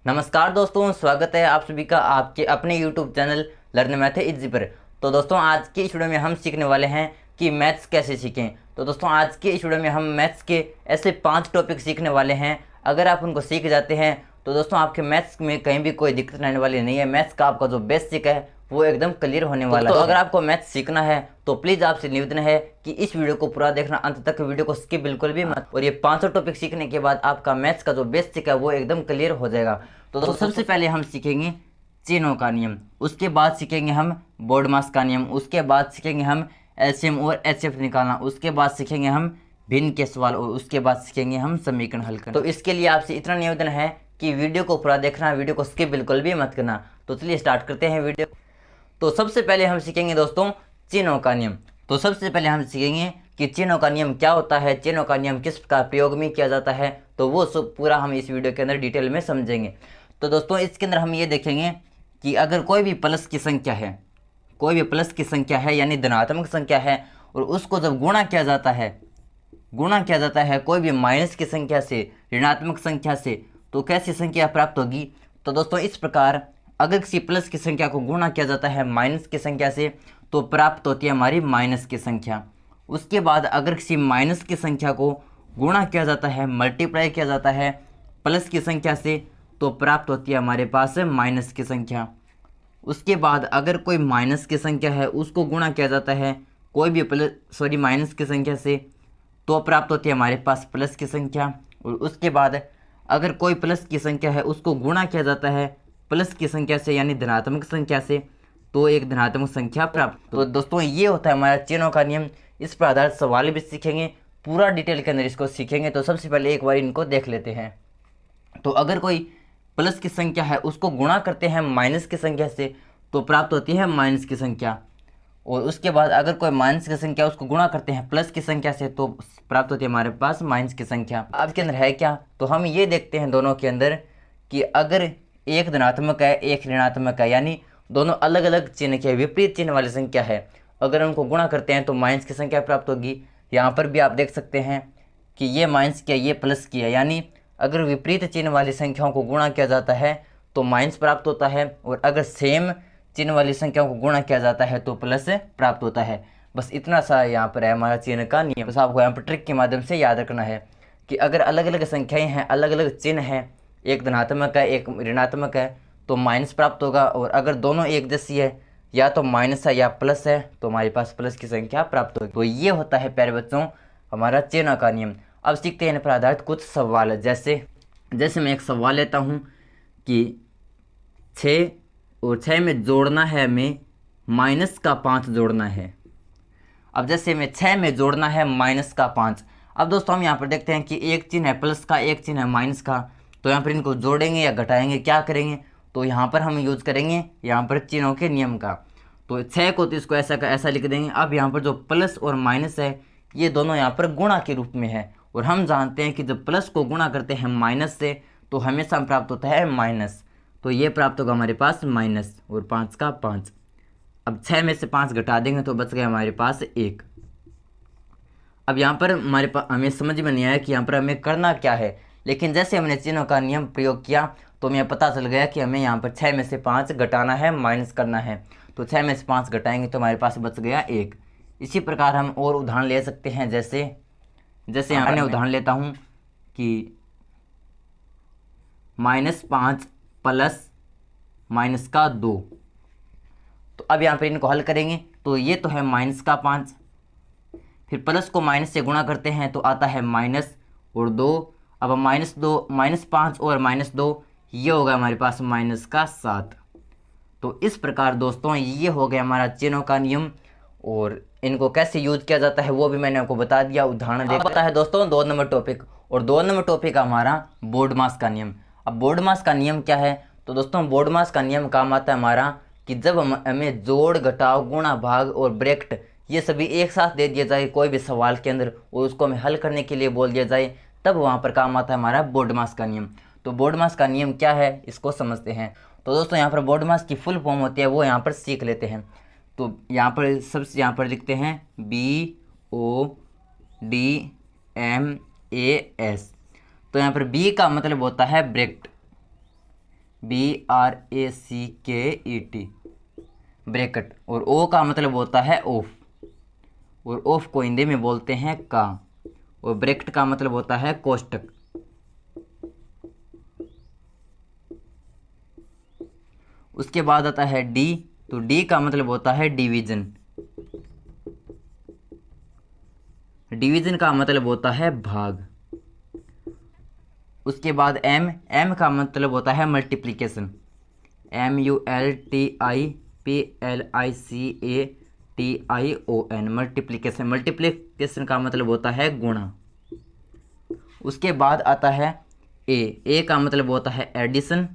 नमस्कार दोस्तों, स्वागत है आप सभी का आपके अपने YouTube channel learn math easy पर। तो दोस्तों आज के इस वीडियो में हम सीखने वाले हैं कि मैथ्स कैसे सीखें। तो दोस्तों आज के इस वीडियो में हम मैथ्स के ऐसे 5 टॉपिक सीखने वाले हैं। अगर आप उनको सीख जाते हैं तो दोस्तों आपके मैथ्स में कहीं भी कोई दिक्कत आने वाली नहीं है। मैथ्स का आपका जो बेसिक है वो एकदम क्लियर होने वाला है। तो अगर आपको मैथ्स सीखना है तो प्लीज़ आपसे निवेदन है कि इस वीडियो को पूरा देखना, अंत तक वीडियो को स्किप बिल्कुल भी मत। और ये 500 टॉपिक सीखने के बाद आपका मैथ्स का जो बेसिक है वो एकदम क्लियर हो जाएगा। तो दोस्तों सबसे पहले हम सीखेंगे चिन्हों का नियम, उसके बाद सीखेंगे हम बोर्डमास का नियम, उसके बाद सीखेंगे हम एलसीएम और एचसीएफ निकालना, उसके बाद सीखेंगे हम भिन्न के सवाल और उसके बाद सीखेंगे हम समीकरण हल करना। तो इसके लिए आपसे इतना निवेदन है कि वीडियो को पूरा देखना, वीडियो को स्किप बिल्कुल भी मत करना। तो चलिए स्टार्ट करते हैं वीडियो। तो सबसे पहले हम सीखेंगे दोस्तों चिन्हों का नियम। तो सबसे पहले हम सीखेंगे कि चिन्हों का नियम क्या होता है, चिन्हों का नियम किस प्रकार प्रयोग में किया जाता है। तो वो सब पूरा हम इस वीडियो के अंदर डिटेल में समझेंगे। तो दोस्तों इसके अंदर हम ये देखेंगे कि अगर कोई भी प्लस की संख्या है, कोई भी प्लस की संख्या है यानी धनात्मक संख्या है, और उसको जब गुणा किया जाता है कोई भी माइनस की संख्या से, ऋणात्मक संख्या से, तो कैसी संख्या प्राप्त होगी। तो दोस्तों इस प्रकार अगर किसी प्लस की संख्या को गुणा किया जाता है माइनस की संख्या से तो प्राप्त होती है हमारी माइनस की संख्या। उसके बाद अगर किसी माइनस की संख्या को गुणा किया जाता है, मल्टीप्लाई किया जाता है प्लस की संख्या से तो प्राप्त होती है हमारे पास माइनस की संख्या। उसके बाद अगर कोई माइनस की संख्या है उसको गुणा किया जाता है कोई भी माइनस की संख्या से तो प्राप्त होती है हमारे पास प्लस की संख्या। और उसके बाद अगर कोई प्लस की संख्या है उसको गुणा किया जाता है प्लस की संख्या से यानी धनात्मक संख्या से तो एक धनात्मक संख्या प्राप्त। तो दोस्तों ये होता है हमारा चिन्हों का नियम। इस पर आधारित सवाल भी सीखेंगे, पूरा डिटेल के अंदर इसको सीखेंगे। तो सबसे पहले एक बार इनको देख लेते हैं। तो अगर कोई प्लस की संख्या है उसको गुणा करते हैं माइनस की संख्या से तो प्राप्त होती है माइनस की संख्या। और उसके बाद अगर कोई माइनस की संख्या उसको गुणा करते हैं प्लस की संख्या से तो प्राप्त होती है हमारे पास माइनस की संख्या। अब के अंदर है क्या, तो हम ये देखते हैं दोनों के अंदर कि अगर एक धनात्मक है एक ऋणात्मक है यानी दोनों अलग अलग चिन्ह के विपरीत चिन्ह वाली संख्या है, अगर उनको गुणा करते हैं तो माइनस की संख्या प्राप्त होगी। यहाँ पर भी आप देख सकते हैं कि ये माइनस की है ये प्लस की है, यानी अगर विपरीत चिन्ह वाली संख्याओं को गुणा किया जाता है तो माइनस प्राप्त होता है, और अगर सेम चिन्ह वाली संख्याओं को गुणा किया जाता है तो प्लस प्राप्त होता है। बस इतना सा यहाँ पर है हमारा चिन्ह का नियम। बस आपको यहाँ पर ट्रिक के माध्यम से याद रखना है कि अगर अलग अलग संख्याएं हैं, अलग अलग चिन्ह हैं, एक धनात्मक है एक ऋणात्मक है तो माइनस प्राप्त होगा, और अगर दोनों एक जैसी है या तो माइनस है या प्लस है तो हमारे पास प्लस की संख्या प्राप्त होगी। तो ये होता है प्यारे बच्चों हमारा चिन्ह का नियम। अब सीखते हैं इन पर आधारित कुछ सवाल। जैसे मैं एक सवाल लेता हूँ कि 6 और 6 में जोड़ना है हमें माइनस का 5 जोड़ना है। अब जैसे में 6 में जोड़ना है माइनस का 5। अब दोस्तों हम यहाँ पर देखते हैं कि एक चिन्ह है प्लस का एक चिन्ह है माइनस का, तो यहाँ पर इनको जोड़ेंगे या घटाएंगे, क्या करेंगे। तो यहाँ पर हम यूज़ करेंगे यहाँ पर चिन्हों के नियम का। तो 6 को तो इसको ऐसा का ऐसा लिख देंगे। अब यहाँ पर जो प्लस और माइनस है ये दोनों यहाँ पर गुणा के रूप में है, और हम जानते हैं कि जब प्लस को गुणा करते हैं माइनस से तो हमेशा प्राप्त होता है माइनस। तो ये प्राप्त होगा हमारे पास माइनस और 5 का 5। अब 6 में से 5 घटा देंगे तो बच गया हमारे पास 1। अब यहाँ पर हमारे पास हमें समझ में नहीं आया कि यहाँ पर हमें करना क्या है, लेकिन जैसे हमने चिन्हों का नियम प्रयोग किया तो हमें पता चल गया कि हमें यहाँ पर 6 में से 5 घटाना है, माइनस करना है। तो 6 में से 5 घटाएंगे तो हमारे पास बच गया 1। इसी प्रकार हम और उदाहरण ले सकते हैं। जैसे यहाँ मैं उदाहरण लेता हूँ कि -5 प्लस माइनस का 2। तो अब यहाँ पर इनको हल करेंगे तो ये तो है माइनस का 5, फिर प्लस को माइनस से गुणा करते हैं तो आता है माइनस और 2। अब -5 और -2 ये होगा हमारे पास माइनस का 7। तो इस प्रकार दोस्तों ये हो गया हमारा चिन्हों का नियम, और इनको कैसे यूज किया जाता है वो भी मैंने आपको बता दिया, उदाहरण दे पता है दोस्तों 2 नंबर टॉपिक। और 2 नंबर टॉपिक हमारा बोर्डमास का नियम। अब बोर्डमास का नियम क्या है, तो दोस्तों बोर्डमास का नियम काम आता है हमारा कि जब हमें जोड़ घटाव गुणा भाग और ब्रैकेट ये सभी एक साथ दे दिया जाए कोई भी सवाल के अंदर और उसको हमें हल करने के लिए बोल दिया जाए, तब वहाँ पर काम आता है हमारा बोर्डमास का नियम। तो बोर्डमास का नियम क्या है इसको समझते हैं। तो दोस्तों यहाँ पर बोर्डमास की फुल फॉर्म होती है वो यहाँ पर सीख लेते हैं। तो यहाँ पर सबसे यहाँ पर लिखते हैं BODMAS। तो यहाँ पर बी का मतलब होता है ब्रैकेट, BRACKET, ब्रैकेट। और ओ का मतलब होता है ऑफ, और ऑफ को हिंदी में बोलते हैं का, और ब्रैकेट का मतलब होता है कोष्टक। उसके बाद आता है डी, तो डी का मतलब होता है डिवीजन। डिवीजन का मतलब होता है भाग। उसके बाद एम, एम का मतलब होता है मल्टीप्लिकेशन। MULTIPLICATION, multiplication. मल्टीप्लिकेशन का मतलब होता है गुणा। उसके बाद आता है ए, ए का मतलब होता है एडिशन।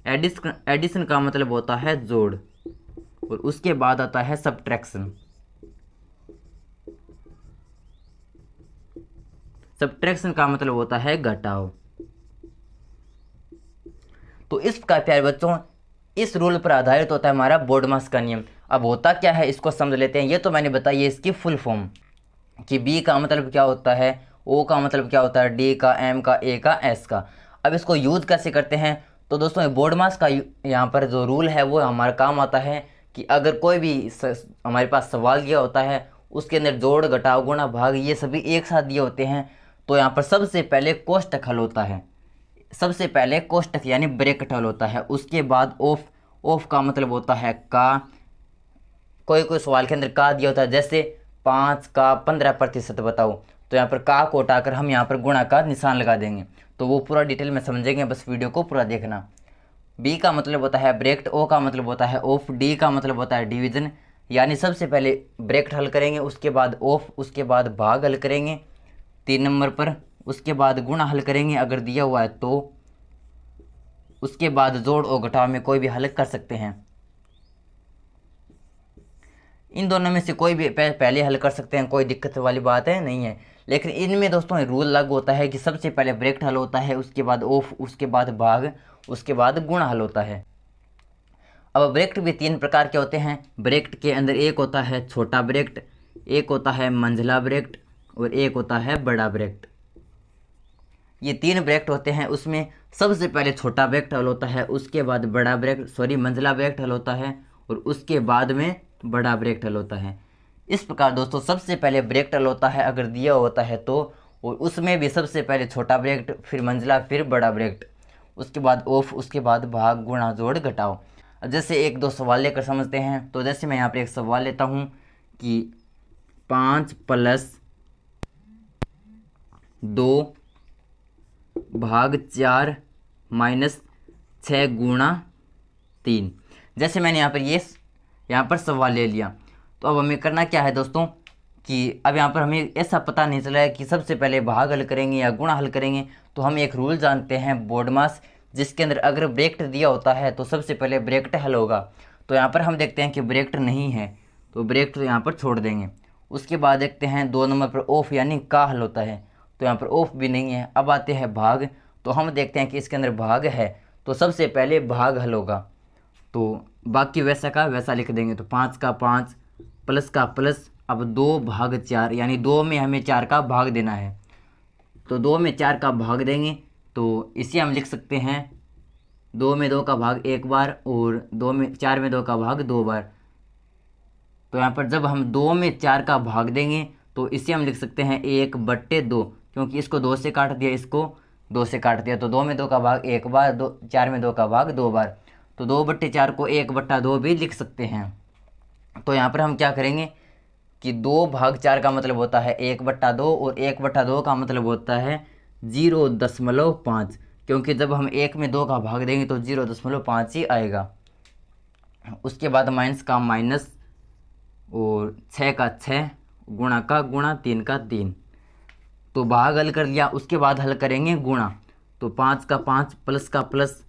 एडिशन का मतलब होता है जोड़। और उसके बाद आता है सब्ट्रैक्शन। सब्ट्रैक्शन का मतलब होता है घटाव। तो इस प्रकार प्यारे बच्चों, इस रूल पर आधारित होता है हमारा बोर्डमास का नियम। अब होता क्या है इसको समझ लेते हैं। ये तो मैंने बताई है इसकी फुल फॉर्म, कि बी का मतलब क्या होता है, ओ का मतलब क्या होता है, डी का, एम का, ए का, एस का। अब इसको यूज़ कैसे करते हैं, तो दोस्तों ये बोर्डमास का यहाँ पर जो रूल है वो हमारा काम आता है कि अगर कोई भी हमारे पास सवाल दिया होता है, उसके अंदर जोड़, घटाव, गुणा, भाग ये सभी एक साथ दिए होते हैं, तो यहाँ पर सबसे पहले कोष्टक हल होता है। सबसे पहले कोष्टक यानी ब्रैकेट हल होता है। उसके बाद ऑफ, ऑफ का मतलब होता है का। कोई कोई सवाल के अंदर का दिया होता है, जैसे 5 का 15% बताओ, तो यहाँ पर का को हटाकर हम यहाँ पर गुणा का निशान लगा देंगे। तो वो पूरा डिटेल में समझेंगे, बस वीडियो को पूरा देखना। बी का मतलब होता है ब्रैकेट, ओ का मतलब होता है ऑफ, डी का मतलब होता है डिवीजन, यानी सबसे पहले ब्रैकेट हल करेंगे, उसके बाद ऑफ, उसके बाद भाग हल करेंगे 3 नंबर पर, उसके बाद गुणा हल करेंगे अगर दिया हुआ है तो, उसके बाद जोड़ और घटाव में कोई भी हल कर सकते हैं। इन दोनों में से कोई भी पहले हल कर सकते हैं, कोई दिक्कत वाली बात है नहीं है। लेकिन इनमें दोस्तों रूल लागू होता है कि सबसे पहले ब्रैकेट हल होता है, उसके बाद ऑफ, उसके बाद भाग, उसके बाद गुणा हल होता है। अब ब्रैकेट भी 3 प्रकार के होते हैं। ब्रैकेट के अंदर एक होता है छोटा ब्रैकेट, एक होता है मंझला ब्रैकेट, और एक होता है बड़ा ब्रैकेट। ये 3 ब्रैकेट होते हैं। उसमें सबसे पहले छोटा ब्रैकेट हल होता है, उसके बाद बड़ा ब्रैकेट मंझला ब्रैकेट हल होता है, और उसके बाद में बड़ा ब्रैकेट हल होता है। इस प्रकार दोस्तों सबसे पहले ब्रैकेट हल होता है अगर दिया होता है तो, और उसमें भी सबसे पहले छोटा ब्रैकेट, फिर मंझला, फिर बड़ा ब्रैकेट, उसके बाद ऑफ, उसके बाद भाग, गुणा, जोड़, घटाव। अब जैसे 1-2 सवाल लेकर समझते हैं। तो जैसे मैं यहाँ पर एक सवाल लेता हूँ कि 5 + 2 भाग 4 - 6 गुणा 3। जैसे मैंने यहाँ पर सवाल ले लिया, तो अब हमें करना क्या है दोस्तों, कि अब यहाँ पर हमें ऐसा पता नहीं चला है कि सबसे पहले भाग हल करेंगे या गुणा हल करेंगे। तो हम एक रूल जानते हैं बोर्डमास, जिसके अंदर अगर ब्रैकेट दिया होता है तो सबसे पहले ब्रैकेट हल होगा। तो यहाँ पर हम देखते हैं कि ब्रैकेट नहीं है, तो ब्रैकेट यहाँ पर छोड़ देंगे। उसके बाद देखते हैं 2 नंबर पर ऑफ यानी का हल होता है, तो यहाँ पर ऑफ भी नहीं है। अब आते हैं भाग, तो हम देखते हैं कि इसके अंदर भाग है, तो सबसे पहले भाग हल होगा। तो बाकी वैसा का वैसा लिख देंगे। तो 5 का 5, प्लस का प्लस। अब 2 भाग 4, यानी 2 में हमें 4 का भाग देना है, तो 2 में 4 का भाग देंगे। तो इसे हम लिख सकते हैं 2 में 2 का भाग 1 बार, और 4 में 2 का भाग 2 बार। तो यहाँ पर जब हम 2 में 4 का भाग देंगे तो इसे हम लिख सकते हैं 1/2, क्योंकि इसको 2 से काट दिया, इसको 2 से काट दिया। तो 2 में 2 का भाग 1 बार, 4 में 2 का भाग 2 बार। तो 2/4 को 1/2 भी लिख सकते हैं। तो यहाँ पर हम क्या करेंगे कि 2 भाग 4 का मतलब होता है 1/2, और 1/2 का मतलब होता है 0.5, क्योंकि जब हम 1 में 2 का भाग देंगे तो 0.5 ही आएगा। उसके बाद माइनस का माइनस, और 6 का 6, गुणा का गुणा, 3 का 3। तो भाग हल कर लिया। उसके बाद हल करेंगे गुणा। तो 5 का 5, प्लस का प्लस,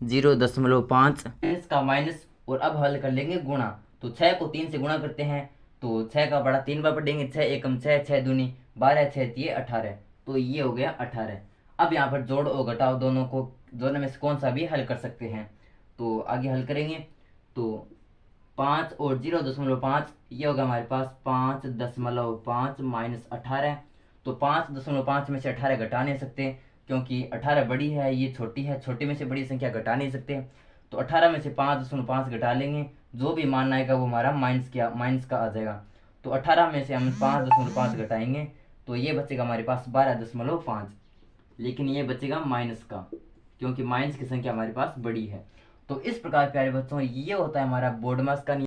0.5, माइनस का माइनस, और अब हल कर लेंगे गुणा। तो 6 को 3 से गुणा करते हैं, तो 6 का बड़ा 3 बार पढ़ेंगे। 6 एकम 6, 6 दूनी 12, 6 तिये 18। तो ये हो गया 18। अब यहाँ पर जोड़ और घटाव दोनों में से कौन सा भी हल कर सकते हैं। तो आगे हल करेंगे। तो 5 और 0.5, ये होगा हमारे पास 5.5 - 18। तो 5.5 में से 18 घटा नहीं सकते, क्योंकि 18 बड़ी है, ये छोटी है, छोटी में से बड़ी संख्या घटा नहीं सकते। तो 18 में से 5.5 घटा लेंगे, जो भी मान आएगा वो हमारा माइनस का आ जाएगा। तो 18 में से हम 5.5 घटाएंगे तो ये बचेगा हमारे पास 12.5, लेकिन ये बचेगा माइनस का, क्योंकि माइनस की संख्या हमारे पास बड़ी है। तो इस प्रकार प्यारे बच्चों ये होता है हमारा बोडमास का नियम।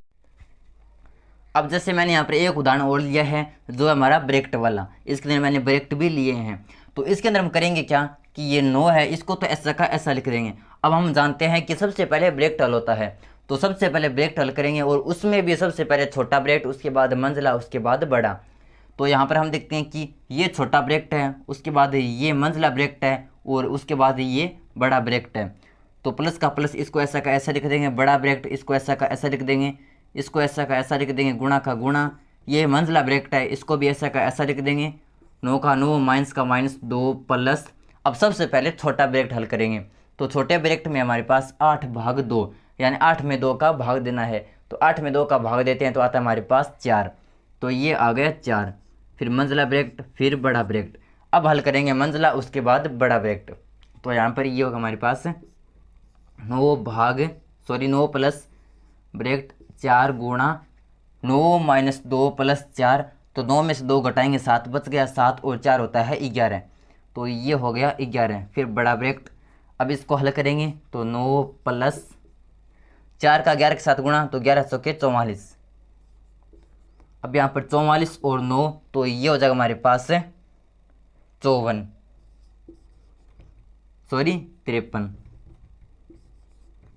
अब जैसे मैंने यहाँ पर एक उदाहरण और लिया है जो है हमारा ब्रैकेट वाला, इसके लिए मैंने ब्रैकेट भी लिए हैं। तो इसके अंदर हम करेंगे क्या कि ये 9 है, इसको तो ऐसा का ऐसा लिख देंगे। अब हम जानते हैं कि सबसे पहले ब्रैकेट हल होता है, तो सबसे पहले ब्रैकेट हल करेंगे और उसमें भी सबसे पहले छोटा ब्रैकेट, उसके बाद मंझला, उसके बाद बड़ा। तो यहाँ पर हम देखते हैं कि ये छोटा ब्रैकेट है, उसके बाद ये मंझला ब्रैकेट है और उसके बाद ये बड़ा ब्रैकेट है। तो प्लस का प्लस इसको ऐसा का ऐसा लिख देंगे, बड़ा ब्रैकेट इसको ऐसा का ऐसा लिख देंगे, इसको ऐसा का ऐसा लिख देंगे, गुणा का गुणा। ये मंझला ब्रैकेट है, इसको भी ऐसा का ऐसा लिख देंगे, 9 का 9, माइनस का माइनस, 2 प्लस। अब सबसे पहले छोटा ब्रैकेट हल करेंगे। तो छोटे ब्रैकेट में हमारे पास 8/2, यानी 8 में 2 का भाग देना है। तो 8 में 2 का भाग देते हैं तो आता है हमारे पास 4। तो ये आ गया 4। फिर मंझला ब्रैकेट, फिर बड़ा ब्रैकेट। अब हल करेंगे मंझला, उसके बाद बड़ा ब्रैकेट। तो यहाँ पर ये होगा हमारे पास 9 प्लस ब्रैकेट 4 गुणा 9 माइनस 2 प्लस 4। तो 9 में से 2 घटाएंगे, 7 बच गया, 7 और 4 होता है 11। तो ये हो गया 11। फिर बड़ा ब्रैकेट, अब इसको हल करेंगे तो 9 प्लस 4 का 11 के साथ गुणा, तो 11 चौके 44। अब यहाँ पर 44 और 9, तो ये हो जाएगा हमारे पास 53।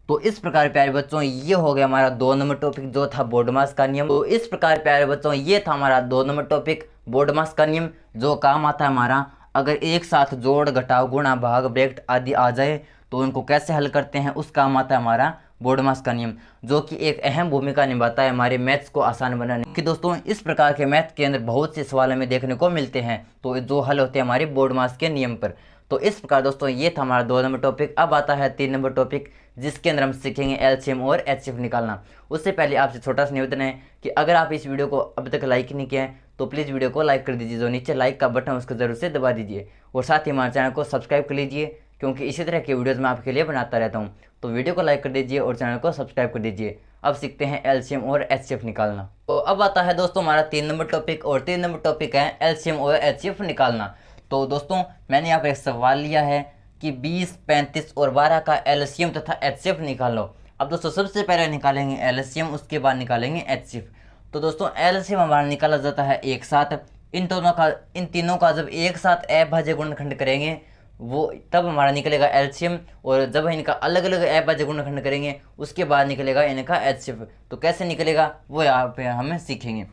तो इस प्रकार प्यारे बच्चों ये हो गया हमारा 2 नंबर टॉपिक जो था बोडमास का नियम। तो इस प्रकार प्यारे बच्चों ये था हमारा 2 नंबर टॉपिक बोडमास का नियम, जो काम आता है हमारा अगर एक साथ जोड़, घटाव, गुणा, भाग, ब्रैकेट आदि आ जाए तो उनको कैसे हल करते हैं, उस काम आता है हमारा बोडमास का नियम, जो कि एक अहम भूमिका निभाता है हमारे मैथ्स को आसान बनाने की। दोस्तों इस प्रकार के मैथ के अंदर बहुत से सवाल हमें देखने को मिलते हैं, तो जो हल होते हैं हमारे बोडमास के नियम पर। तो इस प्रकार दोस्तों ये था हमारा 2 नंबर टॉपिक। अब आता है 3 नंबर टॉपिक, जिसके अंदर हम सीखेंगे एलसीएम और एचसीएफ निकालना। उससे पहले आपसे छोटा सा निवेदन है कि अगर आप इस वीडियो को अब तक लाइक नहीं किया है तो प्लीज़ वीडियो को लाइक कर दीजिए, जो नीचे लाइक का बटन उसको ज़रूर से दबा दीजिए, और साथ ही हमारे चैनल को सब्सक्राइब कर लीजिए, क्योंकि इसी तरह के वीडियोज़ मैं आपके लिए बनाता रहता हूँ। तो वीडियो को लाइक कर दीजिए और चैनल को सब्सक्राइब कर दीजिए। अब सीखते हैं एलसीएम और एचसीएफ निकालना। तो अब आता है दोस्तों हमारा 3 नंबर टॉपिक, और 3 नंबर टॉपिक है एलसीएम और एचसीएफ निकालना। तो दोस्तों मैंने यहाँ पर एक सवाल लिया है कि 20, 35 और 12 का एलसीएम तथा एचसीएफ निकाल लो। अब दोस्तों सबसे पहले निकालेंगे एलसीएम, उसके बाद निकालेंगे एचसीएफ। तो दोस्तों एलसीएम हमारा निकाला जाता है एक साथ, इन तीनों का जब एक साथ अभाज्य गुणनखंड करेंगे वो तब हमारा निकलेगा एलसीएम, और जब इनका अलग अलग अभाज्य गुणनखंड करेंगे उसके बाद निकलेगा इनका एचसीएफ। तो कैसे निकलेगा वो यहाँ पे हम सीखेंगे।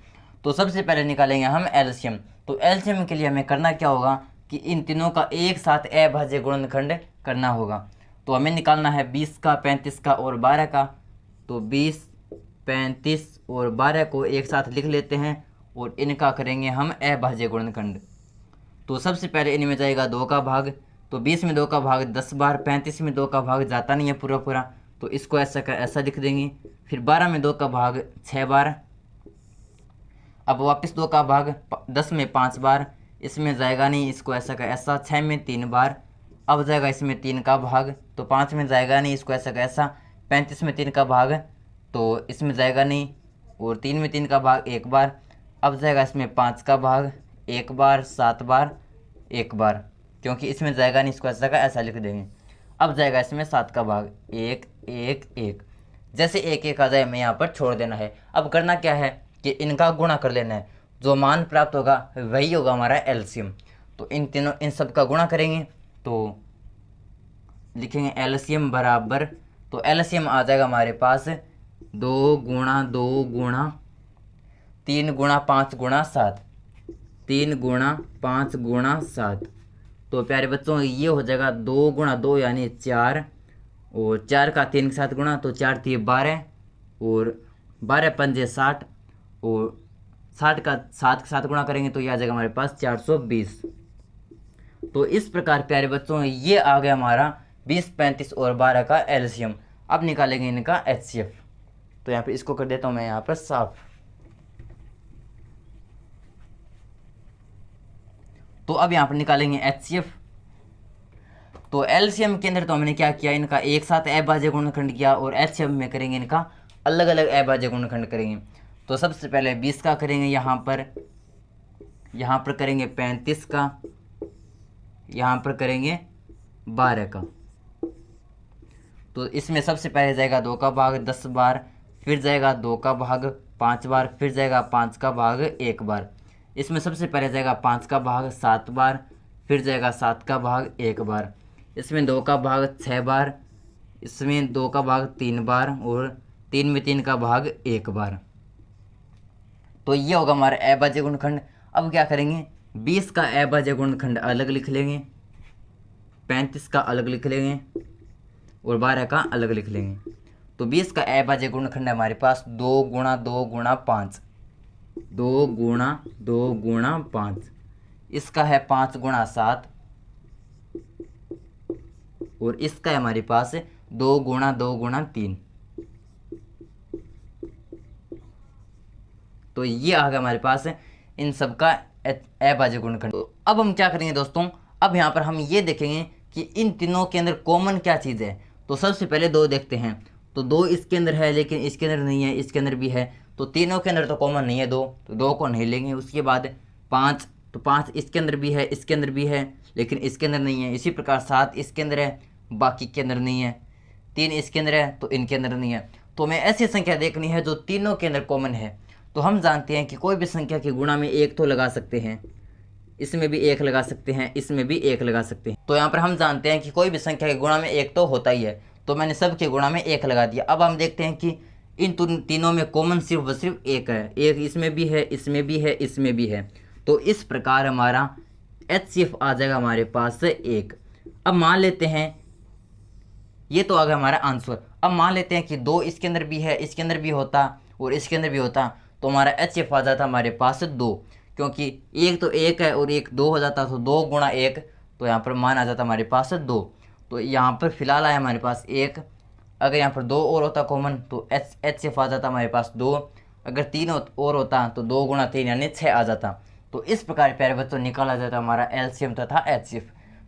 तो सबसे पहले निकालेंगे हम एलसीएम। तो एलसीएम के लिए हमें करना क्या होगा कि इन तीनों का एक साथ अभाज्य गुणनखंड करना होगा। तो हमें निकालना है 20 का, 35 का और 12 का। तो 20, 35 और 12 को एक साथ लिख लेते हैं और इनका करेंगे हम अभाज्य गुणनखंड। तो सबसे पहले इनमें जाएगा 2 का भाग, तो 20 में 2 का भाग 10 बार, 35 में 2 का भाग जाता नहीं है पूरा पूरा, तो इसको ऐसा का ऐसा लिख देंगे। फिर 12 में 2 का भाग 6 बार, अब वापस 2 का भाग 10 में 5 बार, इसमें जाएगा नहीं, इसको ऐसा का ऐसा। 6 में 3 बार, अब जाएगा इसमें 3 का भाग, तो 5 में जाएगा नहीं, इसको ऐसा का ऐसा। 35 में 3 का भाग, तो इसमें जाएगा नहीं, और 3 में 3 का भाग 1 बार। अब जाएगा इसमें 5 का भाग 1 बार, 7 बार 1 बार, क्योंकि इसमें जाएगा नहीं, इसको ऐसा का ऐसा लिख देंगे। अब जाएगा इसमें 7 का भाग 1 1 1। जैसे 1 1 आ जाए हमें यहाँ पर छोड़ देना है। अब करना क्या है कि इनका गुणा कर लेना है, जो मान प्राप्त होगा वही होगा हमारा एलसीएम। तो इन सब का गुणा करेंगे तो लिखेंगे एलसीएम बराबर, तो एलसीएम आ जाएगा हमारे पास 2 गुणा 2 गुणा 3 गुणा 5 गुणा 7, 3 गुणा 5 गुणा 7। तो प्यारे बच्चों ये हो जाएगा 2 गुणा 2 यानी 4, और 4 का 3 के साथ गुणा, तो 4 3 12, और 12 पंजे 60, और 60 का 7 के साथ गुणा करेंगे तो ये आ जाएगा हमारे पास 420। तो इस प्रकार प्यारे बच्चों ये आ गया हमारा 20, 35 और 12 का एलसीएम। अब निकालेंगे इनका एचसीएफ। तो यहाँ पे इसको कर देता हूँ मैं यहाँ पर साफ। तो अब यहाँ पर निकालेंगे एचसीएफ। तो एलसीएम के अंदर तो हमने क्या किया, इनका एक साथ अभाज्य गुणनखंड किया, और एचसीएफ में करेंगे इनका अलग अलग अभाज्य गुणनखंड करेंगे। तो सबसे पहले 20 का करेंगे, यहाँ पर करेंगे 35 का, यहाँ पर करेंगे 12 का। तो इसमें सबसे पहले जाएगा 2 का भाग 10 बार, फिर जाएगा 2 का भाग 5 बार, फिर जाएगा 5 का भाग 1 बार। इसमें सबसे पहले जाएगा 5 का भाग 7 बार, फिर जाएगा 7 का भाग 1 बार। इसमें 2 का भाग 6 बार, इसमें 2 का भाग 3 बार, और 3 में 3 का भाग 1 बार। तो ये होगा हमारा अभाज्य गुणनखंड। अब क्या करेंगे, 20 का अभाज्य गुणनखंड अलग लिख लेंगे, 35 का अलग लिख लेंगे, और 12 का अलग लिख लेंगे। तो 20 का अभाज्य गुणनखंड है हमारे पास 2 गुणा 2 गुणा 5, 2 गुणा 2 गुणा 5। इसका है 5 गुणा 7, और इसका है हमारे पास 2 गुणा 2 गुणा 3। तो ये आ गया हमारे पास इन सब का अभाज्य गुणनखंड। तो अब हम क्या करेंगे दोस्तों, अब यहाँ पर हम ये देखेंगे कि इन तीनों के अंदर कॉमन क्या चीज़ है। तो सबसे पहले 2 देखते हैं। तो 2 इसके अंदर है, लेकिन इसके अंदर नहीं है, इसके अंदर भी है। तो तीनों के अंदर तो कॉमन नहीं है 2, तो 2 को नहीं लेंगे। उसके बाद 5, तो 5 इसके अंदर भी है, इसके अंदर भी है, लेकिन इसके अंदर नहीं है। इसी प्रकार 7 इसके अंदर है, बाकी के अंदर नहीं है। 3 इसके अंदर है, तो इनके अंदर नहीं है। तो हमें ऐसी संख्या देखनी है जो तीनों के अंदर कॉमन है। तो हम जानते हैं कि कोई भी संख्या के गुणा में 1 तो लगा सकते हैं, इसमें भी 1 लगा सकते हैं, इसमें भी 1 लगा सकते हैं। तो यहाँ पर हम जानते हैं कि कोई भी संख्या के गुणा में 1 तो होता ही है, तो मैंने सब के गुणा में 1 लगा दिया। अब हम देखते हैं कि इन तीनों में कॉमन सिर्फ व सिर्फ 1 है, 1 इसमें भी है, इसमें भी है, इसमें भी है। तो इस प्रकार हमारा HCF आ जाएगा हमारे पास 1। अब मान लेते हैं, ये तो आ गया हमारा आंसर। अब मान लेते हैं कि 2 इसके अंदर भी है, इसके अंदर भी होता और इसके अंदर भी होता, तो हमारा HCF आ जाता हमारे पास 2, क्योंकि 1 तो 1 है और 1 2 हो जाता, तो 2 गुणा 1, तो यहाँ पर मान आ जाता हमारे पास 2। तो यहाँ पर फिलहाल आया हमारे पास 1। अगर यहाँ पर 2 और होता कॉमन तो HCF आ जाता हमारे पास 2। अगर 3 और होता तो 2 गुणा 3 यानी 6 आ जाता। तो इस प्रकार प्यारे बच्चों निकाला जाता हमारा LCM तथा HCF।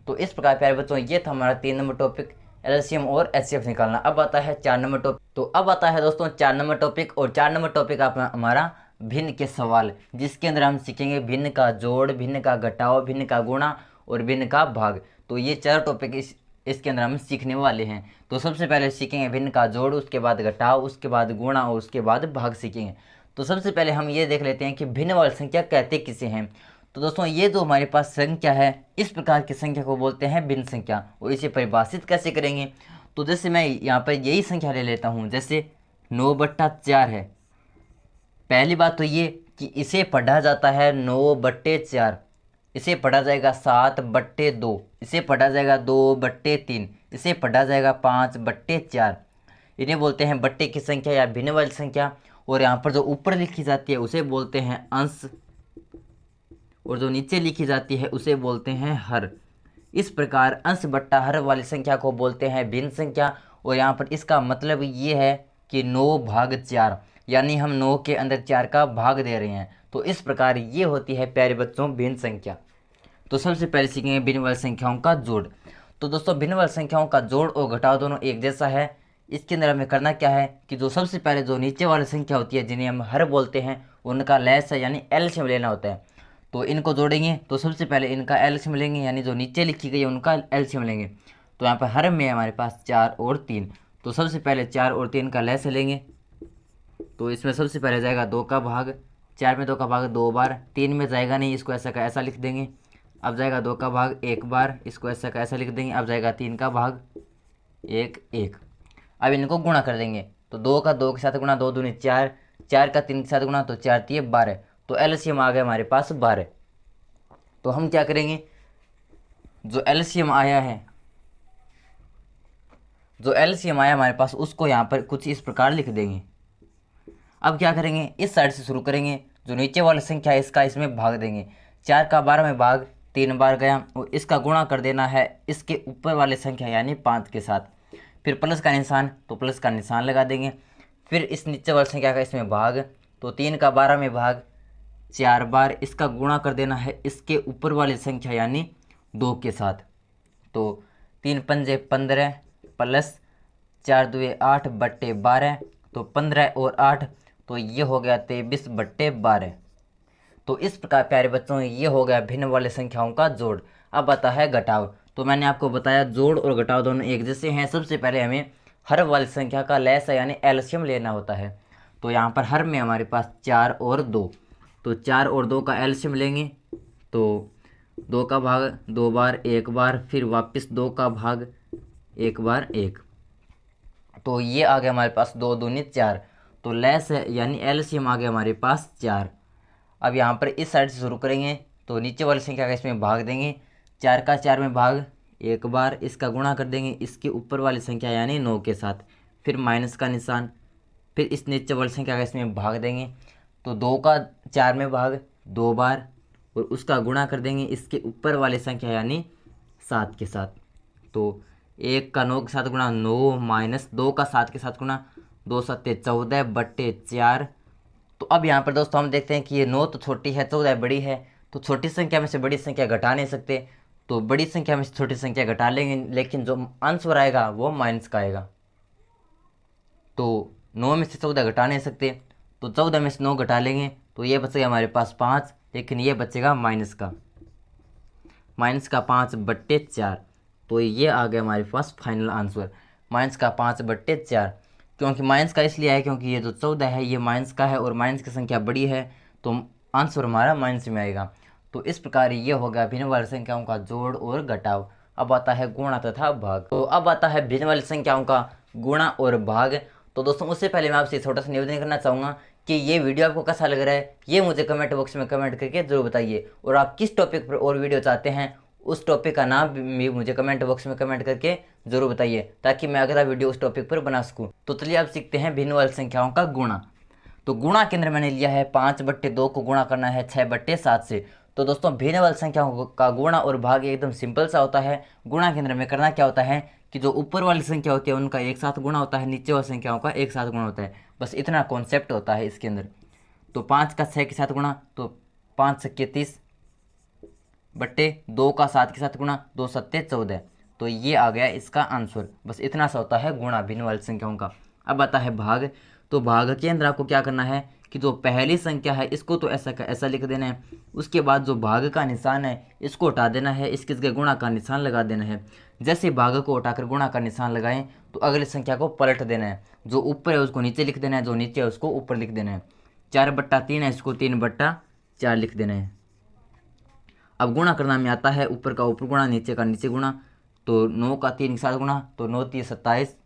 तो इस प्रकार प्यारे बच्चों ये था हमारा 3 नंबर टॉपिक, LCM और HCF निकालना। अब आता है 4 नंबर टॉपिक। तो अब आता है दोस्तों 4 नंबर टॉपिक, और 4 नंबर टॉपिक हमारा भिन्न के सवाल, जिसके अंदर हम सीखेंगे भिन्न का जोड़, भिन्न का घटाव, भिन्न का गुणा और भिन्न का भाग। तो ये 4 टॉपिक इसके अंदर हम सीखने वाले हैं। तो सबसे पहले सीखेंगे भिन्न का जोड़, उसके बाद घटाव, उसके बाद गुणा और उसके बाद भाग सीखेंगे। तो सबसे पहले हम ये देख लेते हैं कि भिन्न वाली संख्या कहते किसे हैं। तो दोस्तों ये जो हमारे पास संख्या है, इस प्रकार की संख्या को बोलते हैं भिन्न संख्या। और इसे परिभाषित कैसे करेंगे, तो जैसे मैं यहाँ पर यही संख्या ले लेता हूँ, जैसे 9/4 है। पहली बात तो ये कि इसे पढ़ा जाता है 9/4, इसे पढ़ा जाएगा 7/2, इसे पढ़ा जाएगा 2/3, इसे पढ़ा जाएगा 5/4। इन्हें बोलते हैं बट्टे की संख्या या भिन्न वाली संख्या। और यहाँ पर जो ऊपर लिखी जाती है उसे बोलते हैं अंश, और जो नीचे लिखी जाती है उसे बोलते हैं हर। इस प्रकार अंश बट्टा हर वाली संख्या को बोलते हैं भिन्न संख्या। और यहाँ पर इसका मतलब ये है कि 9/4, यानी हम 9 के अंदर 4 का भाग दे रहे हैं। तो इस प्रकार ये होती है प्यारे बच्चों भिन्न संख्या। तो सबसे पहले सीखेंगे भिन्न वाली संख्याओं का जोड़। तो दोस्तों भिन्न वाली संख्याओं का जोड़ और घटाव दोनों एक जैसा है। इसके अंदर हमें करना क्या है कि जो सबसे पहले जो नीचे वाली संख्या होती है जिन्हें हम हर बोलते हैं, उनका लैस है यानी LCM लेना होता है। तो इनको जोड़ेंगे तो सबसे पहले इनका LCM लेंगे, यानी जो नीचे लिखी गई है उनका LCM लेंगे। तो यहाँ पर हर में हमारे पास 4 और 3, तो सबसे पहले 4 और 3 का लैस लेंगे। तो इसमें सबसे पहले जाएगा 2 का भाग, 4 में 2 का भाग 2 बार, 3 में जाएगा नहीं, इसको ऐसा का ऐसा लिख देंगे। अब जाएगा 2 का भाग 1 बार, इसको ऐसा का ऐसा लिख देंगे। अब जाएगा 3 का भाग 1। अब इनको गुणा कर देंगे, तो 2 का 2 के साथ गुणा, 2 दूनी 4, 4 का 3 के साथ गुणा, तो 4 3 12। तो LCM आ गया हमारे पास 12। तो हम क्या करेंगे, जो LCM आया हमारे पास, उसको यहाँ पर कुछ इस प्रकार लिख देंगे। अब क्या करेंगे, इस साइड से शुरू करेंगे, जो नीचे वाली संख्या है इसका इसमें भाग देंगे। 4 का 12 में भाग 3 बार गया, और इसका गुणा कर देना है इसके ऊपर वाली संख्या यानी 5 के साथ। फिर प्लस का निशान, तो प्लस का निशान लगा देंगे। फिर इस नीचे वाली संख्या का इसमें भाग, तो 3 का 12 में भाग 4 बार, इसका गुणा कर देना है इसके ऊपर वाली संख्या यानी 2 के साथ। तो 3 पंजे 15 प्लस 4 दुए 8 बट्टे 12, तो 15 और 8 तो ये हो गया 23 बट्टे 12। तो इस प्रकार प्यारे बच्चों ये हो गया भिन्न वाले संख्याओं का जोड़। अब आता है घटाव। तो मैंने आपको बताया जोड़ और घटाव दोनों एक जैसे हैं। सबसे पहले हमें हर वाली संख्या का लैसा यानी एलसीएम लेना होता है। तो यहाँ पर हर में हमारे पास 4 और 2, तो 4 और 2 का एलसीएम लेंगे तो 2 का भाग 2 बार 1 बार, फिर वापस 2 का भाग 1 बार 1, तो ये आ गया हमारे पास 2 दूनी 4। तो लैस है यानी एलसीएम आ गया हमारे पास 4। अब यहाँ पर इस साइड से शुरू करेंगे तो नीचे वाली संख्या का इसमें भाग देंगे, 4 का 4 में भाग 1 बार, इसका गुणा कर देंगे इसके ऊपर वाली संख्या यानी 9 के साथ, फिर माइनस का निशान, फिर इस नीचे वाली संख्या का इसमें भाग देंगे तो 2 का 4 में भाग 2 बार, और उसका गुणा कर देंगे इसके ऊपर वाली संख्या यानी 7 के साथ। तो 1 का 9 के साथ गुणा 9 माइनस 2 का 7 के साथ गुणा 2 सत्ते 14 बट्टे 4। तो अब यहाँ पर दोस्तों हम देखते हैं कि ये 9 तो छोटी है, 14 बड़ी है, तो छोटी संख्या में से बड़ी संख्या घटा नहीं सकते, तो बड़ी संख्या में से छोटी संख्या घटा लेंगे, लेकिन जो आंसर आएगा वो माइनस का आएगा। तो 9 में से 14 घटा नहीं सकते, तो 14 में से 9 घटा लेंगे तो ये बचेगा हमारे पास 5, लेकिन ये बचेगा माइनस का 5 बट्टे 4। तो ये आ गया हमारे पास फाइनल आंसर माइनस का 5 बट्टे 4। क्योंकि माइनस का इसलिए है क्योंकि ये जो 14 है ये माइनस का है और माइनस की संख्या बड़ी है, तो आंसर हमारा माइनस में आएगा। तो इस प्रकार ये होगा भिन्न वाली संख्याओं का जोड़ और घटाव। अब आता है गुणा तथा भाग। तो अब आता है भिन्न वाली संख्याओं का गुणा और भाग। तो दोस्तों उससे पहले मैं आपसे छोटा सा निवेदन करना चाहूँगा कि ये वीडियो आपको कैसा लग रहा है ये मुझे कमेंट बॉक्स में कमेंट करके जरूर बताइए, और आप किस टॉपिक पर और वीडियो चाहते हैं उस टॉपिक का नाम भी मुझे कमेंट बॉक्स में कमेंट करके जरूर बताइए, ताकि मैं अगला वीडियो उस टॉपिक पर बना सकूं। तो चलिए अब सीखते हैं भिन्न वाली संख्याओं का गुणा। तो गुणा के अंदर मैंने लिया है 5 बट्टे 2 को गुणा करना है 6 बट्टे 7 से। तो दोस्तों भिन्न वाली संख्याओं का गुणा और भाग एकदम सिंपल सा होता है। गुणा के अंदर में करना क्या होता है कि जो ऊपर वाली संख्या होती है उनका एक साथ गुणा होता है, नीचे वाली संख्याओं का एक साथ गुणा होता है, बस इतना कॉन्सेप्ट होता है इसके अंदर। तो 5 का 6 के साथ गुणा तो 5 छक्के 30 बट्टे 2 का 7 के साथ गुणा 2 सत्ते 14। तो ये आ गया इसका आंसर। बस इतना सा होता है गुणा भिन्न वाली संख्याओं का। अब आता है भाग। तो भाग के अंदर आपको क्या करना है कि जो पहली संख्या है इसको तो ऐसा का ऐसा लिख देना है, उसके बाद जो भाग का निशान है इसको हटा देना है, इसकी जगह गुणा का निशान लगा देना है। जैसे भाग को हटाकर गुणा का निशान लगाएं तो अगली संख्या को पलट देना है, जो ऊपर है उसको नीचे लिख देना है, जो नीचे है उसको ऊपर लिख देना है। 4 बट्टा 3 है इसको 3 बट्टा 4 लिख देना है। अब गुणा करना में आता है ऊपर का ऊपर गुणा नीचे का नीचे गुणा। तो 9 का 3 के साथ गुणा तो 9 3 27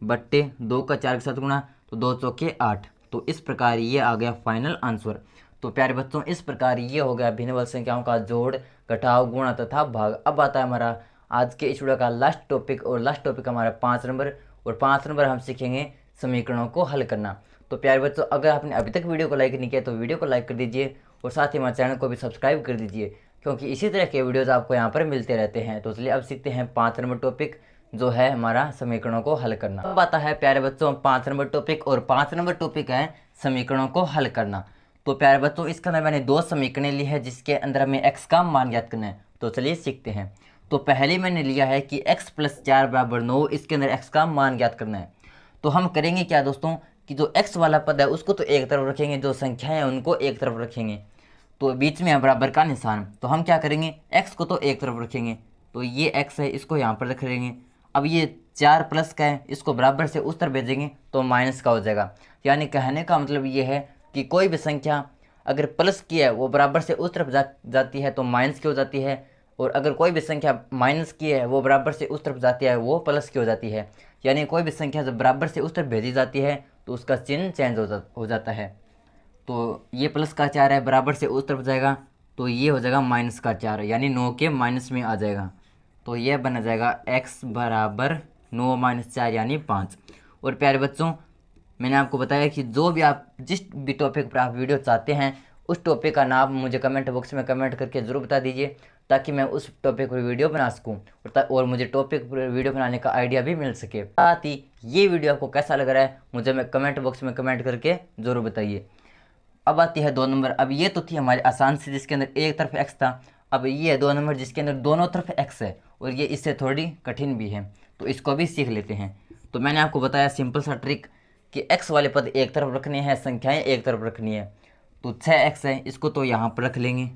बट्टे 2 का 4 के साथ गुणा तो 2 चौके 8। तो इस प्रकार ये आ गया फाइनल आंसर। तो प्यारे बच्चों इस प्रकार ये हो गया भिन्न वाली संख्याओं का जोड़ घटाव गुणा तथा भाग। अब आता है हमारा आज के इस वीडियो का लास्ट टॉपिक, और लास्ट टॉपिक हमारा 5 नंबर, और 5 नंबर हम सीखेंगे समीकरणों को हल करना। तो प्यारे बच्चों अगर आपने अभी तक वीडियो को लाइक नहीं किया तो वीडियो को लाइक कर दीजिए, और साथ ही हमारे चैनल को भी सब्सक्राइब कर दीजिए, क्योंकि इसी तरह के वीडियोज़ आपको यहाँ पर मिलते रहते हैं। तो चलिए अब सीखते हैं 5 नंबर टॉपिक, जो है हमारा समीकरणों को हल करना। अब आता है प्यारे बच्चों 5 नंबर टॉपिक, और 5 नंबर टॉपिक है समीकरणों को हल करना। तो प्यारे बच्चों इसके अंदर मैंने 2 समीकरण ली है जिसके अंदर हमें x का मान ज्ञात करना है। तो चलिए सीखते हैं। तो पहले मैंने लिया है कि x + 4 = 9, इसके अंदर x का मान ज्ञात करना है। तो हम करेंगे क्या दोस्तों कि जो x वाला पद है उसको तो एक तरफ रखेंगे, जो संख्याएं हैं उनको एक तरफ रखेंगे, तो बीच में है बराबर का निशान। तो हम क्या करेंगे x को तो एक तरफ रखेंगे, तो ये x है इसको यहाँ पर रख लेंगे। अब ये 4 प्लस का है इसको बराबर से उस तरफ भेजेंगे तो माइनस का हो जाएगा। यानी कहने का मतलब ये है कि कोई भी संख्या अगर प्लस की है वो बराबर से उस तरफ जाती है तो माइनस की हो जाती है, और अगर कोई भी संख्या माइनस की है वो बराबर से उस तरफ जाती है वो प्लस की हो जाती है। यानी कोई भी संख्या जब बराबर से उस तरफ भेजी जाती है तो उसका चिन्ह चेंज हो जाता है। तो ये प्लस का 4 है बराबर से उस तरफ जाएगा तो ये हो जाएगा माइनस का 4, यानी 9 के माइनस में आ जाएगा। तो यह बन जाएगा x = 9 - 4 यानी 5। और प्यारे बच्चों मैंने आपको बताया कि जो भी आप जिस भी टॉपिक पर आप वीडियो चाहते हैं उस टॉपिक का नाम मुझे कमेंट बॉक्स में कमेंट करके ज़रूर बता दीजिए, ताकि मैं उस टॉपिक पर वीडियो बना सकूं, और मुझे टॉपिक पर वीडियो बनाने का आइडिया भी मिल सके। साथ ही ये वीडियो आपको कैसा लग रहा है मुझे मैं कमेंट बॉक्स में कमेंट करके ज़रूर बताइए। अब आती है 2 नंबर। अब ये तो थी हमारी आसान सी जिसके अंदर एक तरफ x था। अब ये है 2 नंबर जिसके अंदर दोनों तरफ x है और ये इससे थोड़ी कठिन भी है, तो इसको भी सीख लेते हैं। तो मैंने आपको बताया सिंपल सा ट्रिक कि x वाले पद एक तरफ रखने हैं, संख्याएं एक तरफ रखनी है। तो 6x है, इसको तो यहाँ पर रख लेंगे।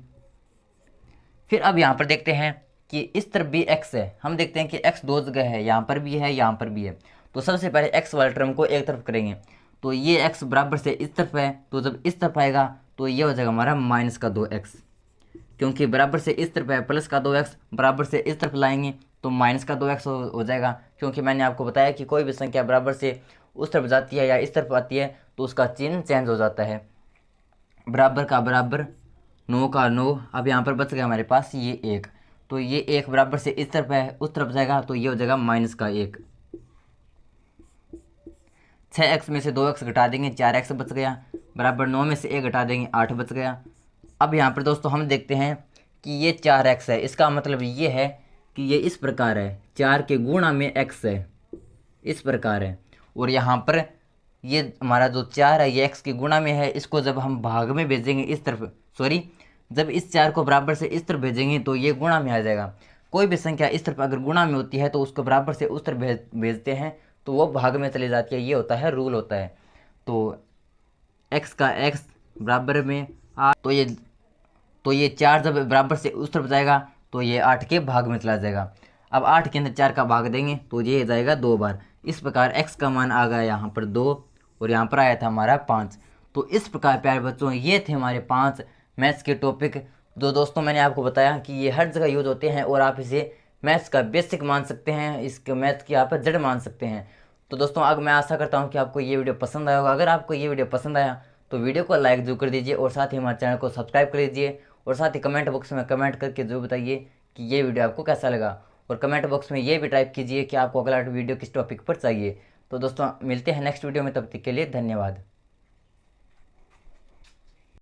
फिर अब यहाँ पर देखते हैं कि इस तरफ भी x है, हम देखते हैं कि x दो जगह है, यहाँ पर भी है, यहाँ पर भी है। तो सबसे पहले x वाले टर्म को एक तरफ करेंगे, तो ये x बराबर से इस तरफ है, तो जब इस तरफ आएगा तो ये हो जाएगा हमारा माइनस का 2x, क्योंकि बराबर से इस तरफ है, प्लस का 2x बराबर से इस तरफ लाएंगे तो माइनस का 2x हो जाएगा। क्योंकि मैंने आपको बताया कि कोई भी संख्या बराबर से उस तरफ जाती है या इस तरफ आती है तो उसका चिन्ह चेंज हो जाता है। बराबर का बराबर, 9 का 9, अब यहाँ पर बच गया हमारे पास ये 1, तो ये 1 बराबर से इस तरफ है, उस तरफ जाएगा तो ये हो जाएगा माइनस का 1। 6x में से 2x घटा देंगे, 4x बच गया, बराबर 9 में से 1 घटा देंगे, 8 बच गया। अब यहाँ पर दोस्तों हम देखते हैं कि ये 4x है, इसका मतलब ये है कि ये इस प्रकार है, 4 के गुणा में x है, इस प्रकार है। और यहाँ पर ये हमारा जो 4 है ये x के गुणा में है, इसको जब हम भाग में भेजेंगे इस तरफ, सॉरी, जब इस 4 को बराबर से इस तरफ भेजेंगे तो ये गुणा में आ जाएगा। कोई भी संख्या इस तरफ अगर गुणा में होती है तो उसको बराबर से उस तरफ भेजते हैं तो वो भाग में चली जाती है, ये होता है रूल होता है। तो x का x बराबर में 8, तो ये 4 जब बराबर से उस तरफ जाएगा तो ये 8 के भाग में चला जाएगा। अब 8 के अंदर 4 का भाग देंगे तो ये जाएगा 2 बार। इस प्रकार x का मान आ गया यहाँ पर 2 और यहाँ पर आया था हमारा 5। तो इस प्रकार प्यारे बच्चों ये थे हमारे 5 मैथ्स के टॉपिक, जो दोस्तों मैंने आपको बताया कि ये हर जगह यूज होते हैं और आप इसे मैथ्स का बेसिक मान सकते हैं, इसके मैथ्स की आप जड़ मान सकते हैं। तो दोस्तों अब मैं आशा करता हूँ कि आपको ये वीडियो पसंद आया होगा। अगर आपको ये वीडियो पसंद आया तो वीडियो को लाइक जरूर कर दीजिए और साथ ही हमारे चैनल को सब्सक्राइब कर दीजिए और साथ ही कमेंट बॉक्स में कमेंट करके जरूर बताइए कि ये वीडियो आपको कैसा लगा। और कमेंट बॉक्स में ये भी टाइप कीजिए कि आपको अगला वीडियो किस टॉपिक पर चाहिए। तो दोस्तों मिलते हैं नेक्स्ट वीडियो में, तब तक के लिए धन्यवाद।